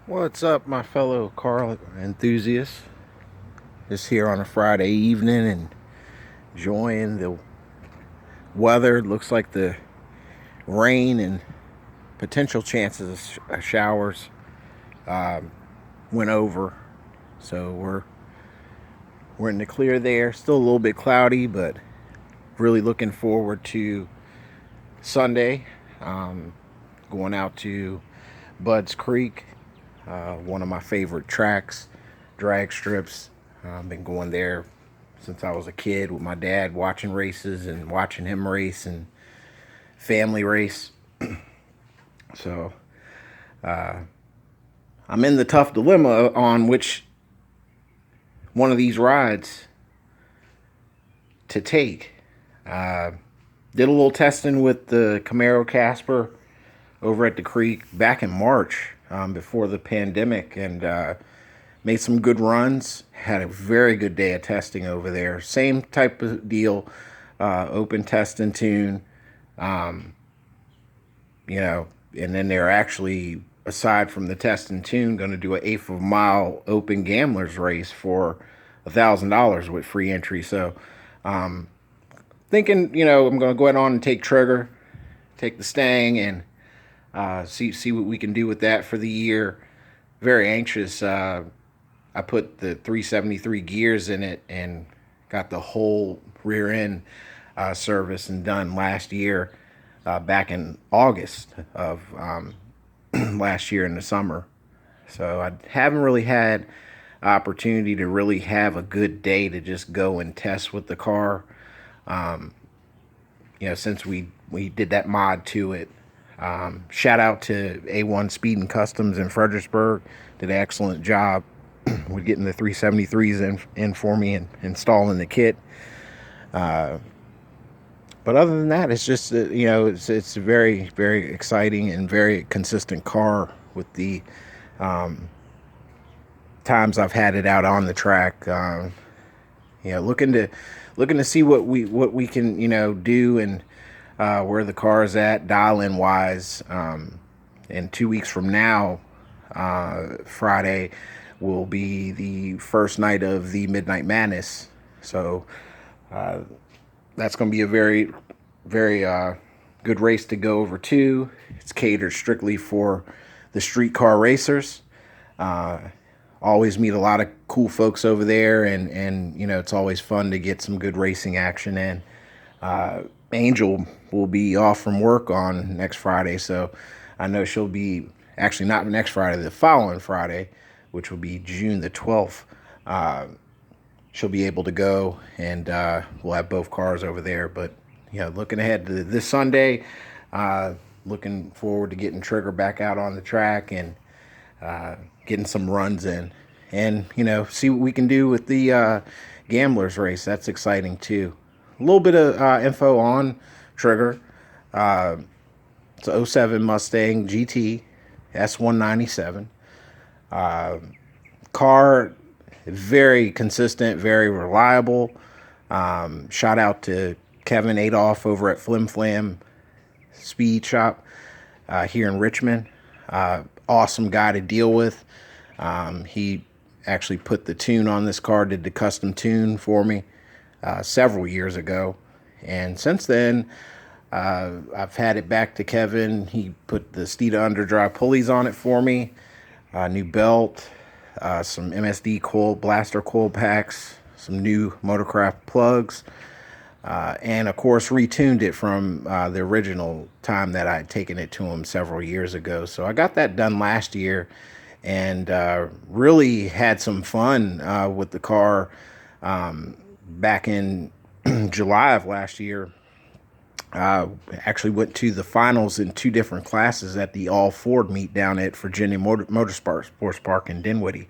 What's up, my fellow car enthusiasts? Just here on a Friday evening and enjoying the weather. Looks like the rain and potential chances of showers went over, so we're in the clear there. Still a little bit cloudy, but really looking forward to Sunday. Going out to Bud's Creek, one of my favorite tracks, drag strips. I've been going there since I was a kid with my dad, watching races and watching him race and family race. So I'm in the tough dilemma on which one of these rides to take. Uh, did a little testing with the Camaro Casper over at the creek back in March, before the pandemic, and made some good runs. Had a very good day of testing over there. Same type of deal, open test and tune. You know, and then they're actually, aside from the test and tune, going to do an eighth of a mile open gamblers race for $1,000 with free entry. So, thinking, I'm going to go ahead on and take Trigger, take the Stang, and see what we can do with that for the year. Very anxious. I put the 373 gears in it and got the whole rear end service and done last year, back in August of last year in the summer. So I haven't really had opportunity to really have a good day to just go and test with the car. Since we did that mod to it. Shout out to A1 Speed and Customs in Fredericksburg. Did an excellent job with getting the 373s in for me and installing the kit. But other than that, it's just it's a very, very exciting and very consistent car with the times I've had it out on the track. Looking to see what we can do, and where the car is at dial in wise. And 2 weeks from now, Friday will be the first night of the Midnight Madness. So that's going to be a very, very good race to go over to. It's catered strictly for the street car racers. Always meet a lot of cool folks over there, and it's always fun to get some good racing action in. Angel will be off from work on next Friday, so I know she'll be, actually not next Friday, the following Friday, which will be June the 12th. She'll be able to go, and we'll have both cars over there. But looking ahead to this Sunday, looking forward to getting Trigger back out on the track and getting some runs in, and see what we can do with the gamblers race. That's exciting too. A little bit of info on Trigger. It's a '07 Mustang GT S197. Car, very consistent, very reliable. Shout out to Kevin Adolph over at Flim Flam Speed Shop here in Richmond. Awesome guy to deal with. He actually put the tune on this car, did the custom tune for me several years ago. And since then, I've had it back to Kevin. He put the Steeda underdrive pulleys on it for me, new belt, some MSD coil, blaster coil packs, some new Motorcraft plugs, and of course retuned it from the original time that I had taken it to him several years ago. So I got that done last year, and really had some fun with the car. Back in July of last year, actually went to the finals in two different classes at the All Ford meet down at Virginia Motorsports Park in Dinwiddie,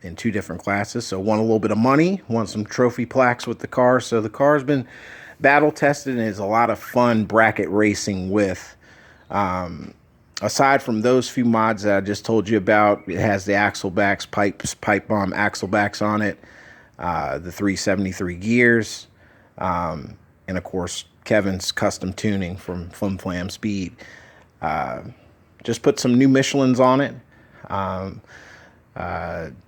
in two different classes. So won a little bit of money, won some trophy plaques with the car. So the car's been battle tested and is a lot of fun bracket racing with. Aside from those few mods that I just told you about, it has the axle backs, pipe bomb axle backs on it, the 373 gears, and of course Kevin's custom tuning from Flim Flam Speed. Just put some new Michelins on it.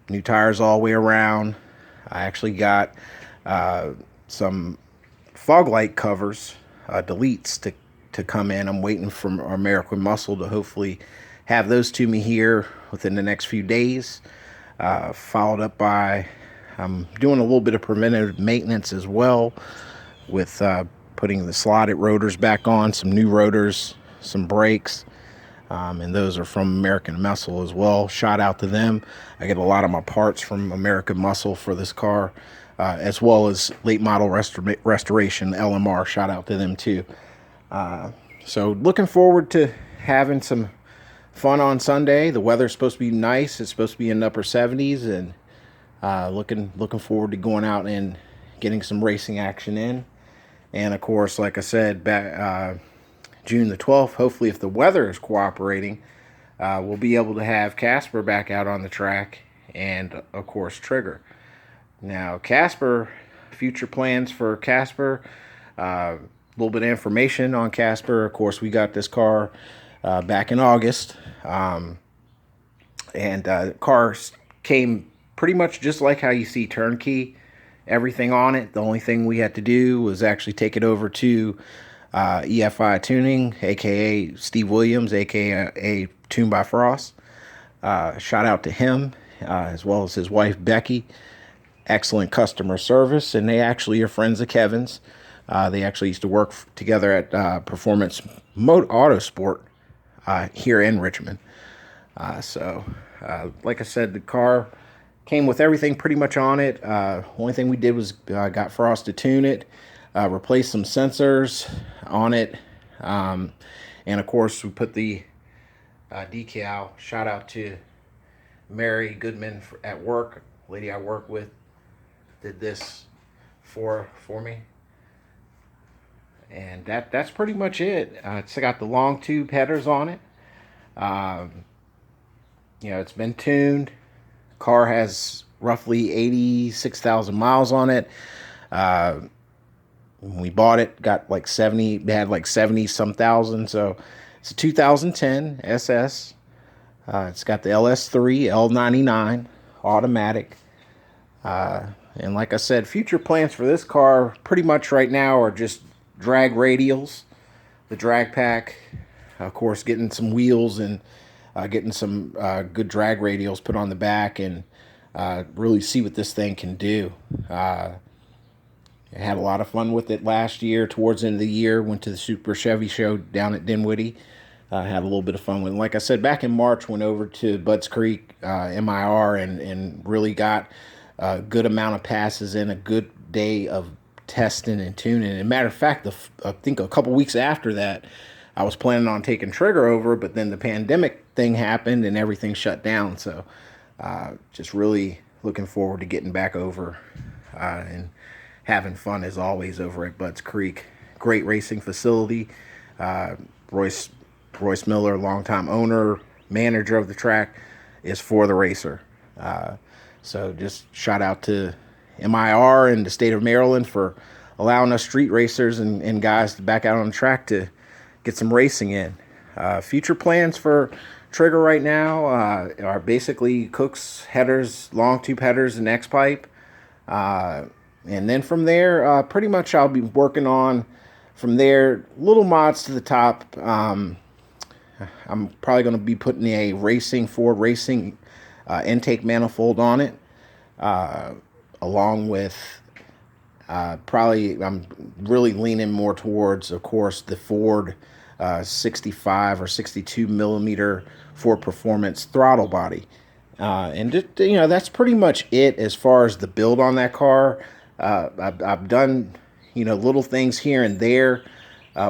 New tires all the way around. I actually got some fog light covers, deletes to come in. I'm waiting for American Muscle to hopefully have those to me here within the next few days. Followed up by I'm doing a little bit of preventative maintenance as well with putting the slotted rotors back on, some new rotors, some brakes. And those are from American Muscle as well. Shout out to them. I get a lot of my parts from American Muscle for this car, as well as late model restoration, LMR. Shout out to them too. So looking forward to having some fun on Sunday. The weather's supposed to be nice. It's supposed to be in the upper 70s, and looking forward to going out and getting some racing action in. And of course, like I said, back June the 12th, hopefully if the weather is cooperating, we'll be able to have Casper back out on the track, and of course Trigger. Now Casper, future plans for Casper, a little bit of information on Casper. Of course, we got this car back in August, and car came pretty much just like how you see turnkey, everything on it. The only thing we had to do was actually take it over to EFI Tuning, aka Steve Williams, aka Tune by Frost. Shout out to him, as well as his wife Becky. Excellent customer service, and they actually are friends of Kevin's. They actually used to work together at Performance Autosport here in Richmond. Like I said, the car came with everything pretty much on it. Only thing we did was got Frost to tune it, replace some sensors on it, and of course we put the decal. Shout out to Mary Goodman at work, lady I work with, did this for me, and that's pretty much it. It's got the long tube headers on it. It's been tuned. Car has roughly 86,000 miles on it. When we bought it, got like 70, they had like 70 some thousand. So it's a 2010 SS. It's got the LS3, L99 automatic. And like I said, future plans for this car pretty much right now are just drag radials, the drag pack, of course, getting some wheels and getting some good drag radials put on the back, and really see what this thing can do. I had a lot of fun with it last year. Towards the end of the year, went to the Super Chevy show down at Dinwiddie. Had a little bit of fun with it. Like I said, back in March, went over to Budds Creek, MIR, and really got a good amount of passes in, a good day of testing and tuning. And matter of fact, I think a couple weeks after that, I was planning on taking Trigger over, but then the pandemic thing happened and everything shut down. So just really looking forward to getting back over and having fun as always over at Budds Creek. Great racing facility. Royce Miller, longtime owner, manager of the track, is for the racer. So just shout out to MIR and the state of Maryland for allowing us street racers and guys to back out on the track to get some racing in. Future plans for Trigger right now are basically Cook's headers, long tube headers, and X-pipe. And then from there, pretty much I'll be working on, from there, little mods to the top. I'm probably going to be putting a Ford Racing intake manifold on it, along with probably, I'm really leaning more towards, of course, the Ford 65 or 62 millimeter Ford Performance throttle body. And just, that's pretty much it as far as the build on that car. I've done, little things here and there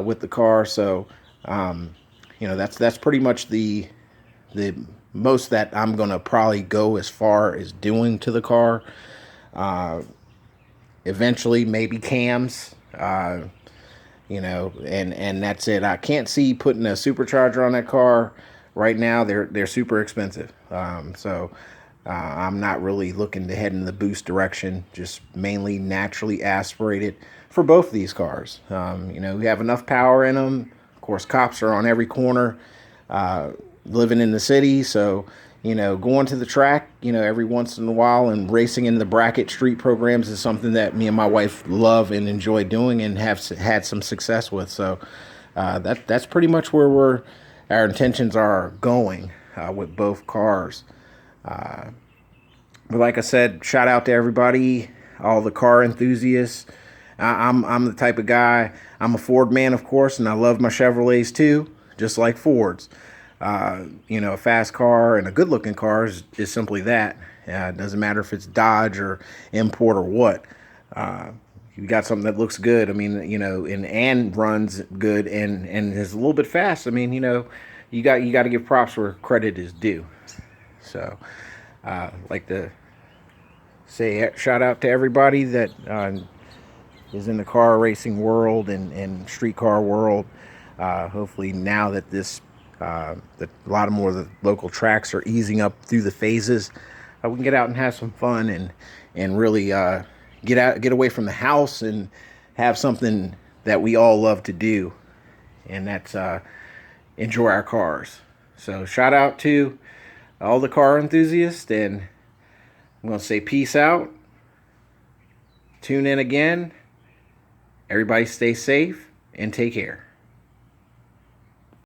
with the car. So, that's pretty much the most that I'm going to probably go as far as doing to the car. Eventually, maybe cams, and that's it. I can't see putting a supercharger on that car right now. They're super expensive. I'm not really looking to head in the boost direction, just mainly naturally aspirated for both of these cars. We have enough power in them. Of course, cops are on every corner, living in the city. So, going to the track, every once in a while and racing in the bracket street programs is something that me and my wife love and enjoy doing and have had some success with. So that's pretty much where our intentions are going with both cars. But like I said, shout out to everybody, all the car enthusiasts. I'm the type of guy. I'm a Ford man, of course, and I love my Chevrolets too, just like Fords. A fast car and a good-looking car is simply that. It doesn't matter if it's Dodge or import or what. You got something that looks good. I mean, and runs good and is a little bit fast. I mean, you got to give props where credit is due. So, like to say shout out to everybody that is in the car racing world and street car world. Hopefully now that that a lot more of the local tracks are easing up through the phases, we can get out and have some fun and really get away from the house and have something that we all love to do, and that's enjoy our cars. So shout out to all the car enthusiasts, and I'm going to say peace out. Tune in again. Everybody stay safe and take care.